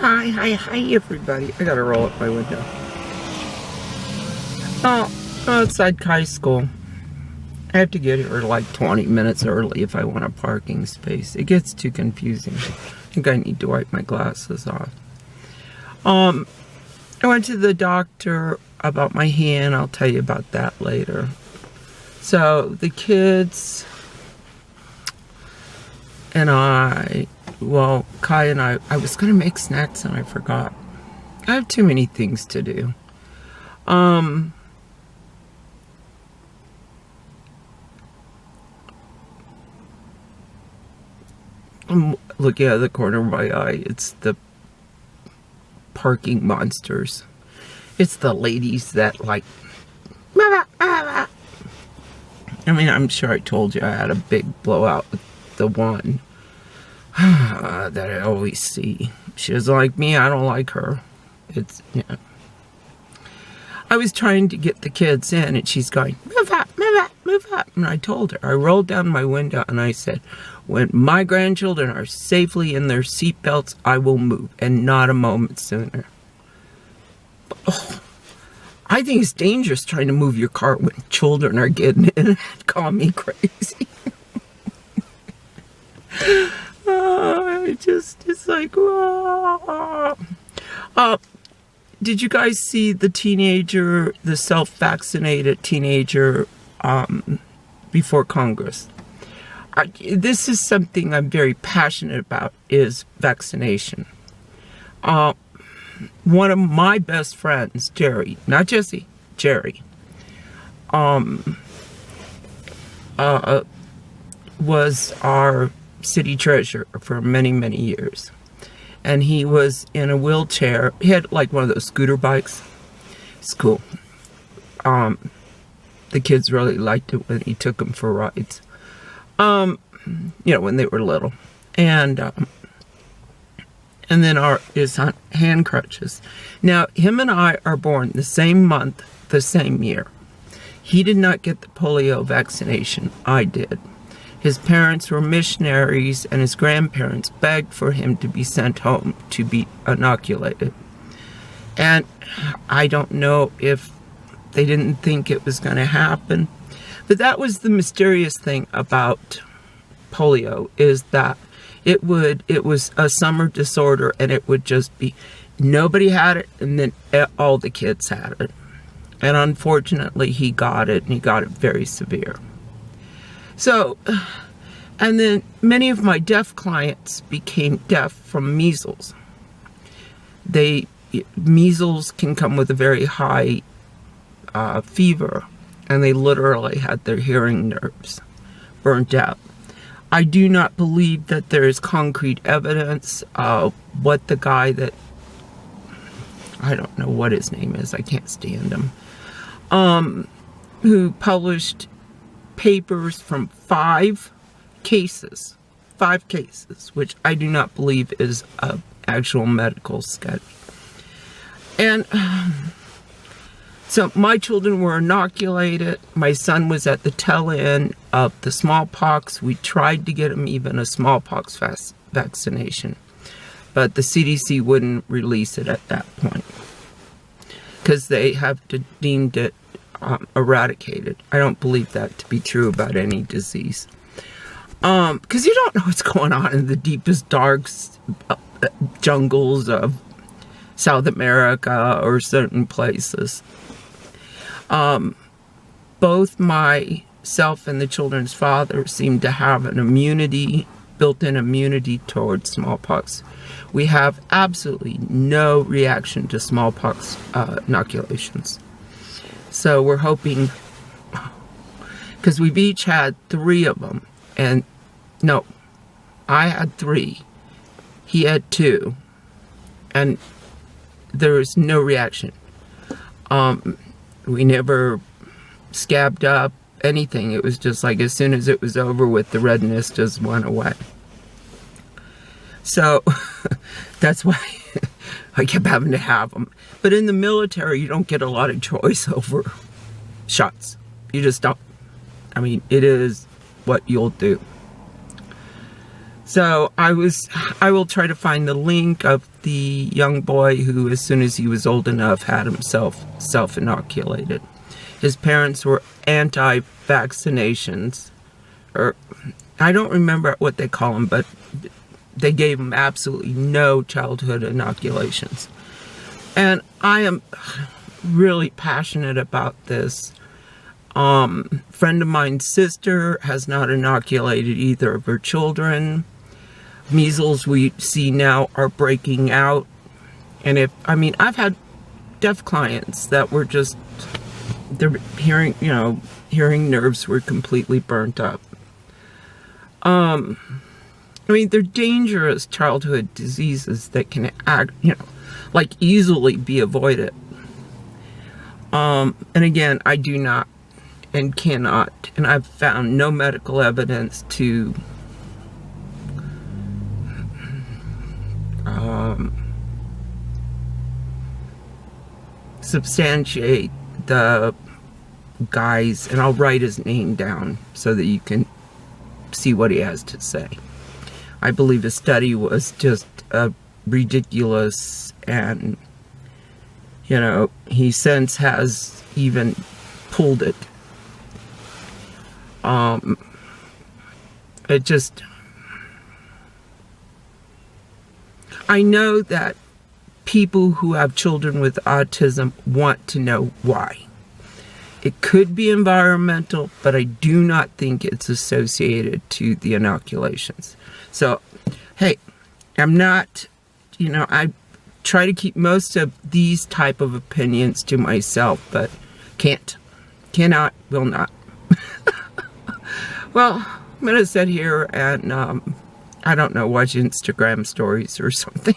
Hi, everybody. I gotta roll up my window. Oh, outside Kai's school. I have to get here like 20 minutes early if I want a parking space. It gets too confusing. I think I need to wipe my glasses off. I went to the doctor about my hand. I'll tell you about that later. So the kids and Kai and I was gonna make snacks and I forgot. I have too many things to do. I'm looking out of the corner of my eye. It's the parking monsters. It's the ladies that like, I mean, I'm sure I told you I had a big blowout with the one that I always see. She doesn't like me, I don't like her. It's, yeah. I was trying to get the kids in and she's going, move up, move up, move up. And I told her, I rolled down my window and I said, when my grandchildren are safely in their seatbelts, I will move, and not a moment sooner. Oh, I think it's dangerous trying to move your car when children are getting in and call me crazy. It's like, whoa. Did you guys see the self-vaccinated teenager before Congress? This is something I'm very passionate about, is vaccination. One of my best friends, Jerry, not Jesse, Jerry, was our city treasurer for many, many years. And he was in a wheelchair. He had like one of those scooter bikes. It's cool. The kids really liked it when he took them for rides. You know, when they were little. And then his hand crutches. Now, him and I are born the same month, the same year. He did not get the polio vaccination. I did. His parents were missionaries and his grandparents begged for him to be sent home to be inoculated. And I don't know if they didn't think it was going to happen. But that was the mysterious thing about polio, is that it was a summer disorder and it would just be, nobody had it and then all the kids had it. And unfortunately he got it, and he got it very severe. So, and then many of my deaf clients became deaf from measles. Measles can come with a very high fever, and they literally had their hearing nerves burnt out. I do not believe that there is concrete evidence of what the guy that, I don't know what his name is, I can't stand him, who published papers from 5 cases, which I do not believe is an actual medical study. And so my children were inoculated. My son was at the tail end of the smallpox. We tried to get him even a smallpox vaccination, but the CDC wouldn't release it at that point because they have deemed it eradicated. I don't believe that to be true about any disease. Because you don't know what's going on in the deepest, dark jungles of South America or certain places. Both myself and the children's father seem to have an immunity, built-in immunity towards smallpox. We have absolutely no reaction to smallpox inoculations. So we're hoping, because we've each had 3 of them, and no, I had 3, he had 2, and there was no reaction. We never scabbed up, anything. It was just like as soon as it was over with, the redness just went away. So that's why I kept having to have them. But in the military, you don't get a lot of choice over shots. You just don't. I mean, it is what you'll do. So I will try to find the link of the young boy who, as soon as he was old enough, had himself self-inoculated. His parents were anti-vaccinations, or I don't remember what they call them, but they gave him absolutely no childhood inoculations. And I am really passionate about this. Friend of mine's sister has not inoculated either of her children. Measles, we see now, are breaking out. And I've had deaf clients that were just, their hearing nerves were completely burnt up. They're dangerous childhood diseases that can easily be avoided. And again, I do not and cannot, and I've found no medical evidence to substantiate the guy's, and I'll write his name down so that you can see what he has to say. I believe his study was just ridiculous, and he since has even pulled it. I know that people who have children with autism want to know why. It could be environmental, but I do not think it's associated to the inoculations. So, hey, I'm not, I try to keep most of these type of opinions to myself, but cannot, will not. Well, I'm going to sit here and, I don't know, watch Instagram stories or something.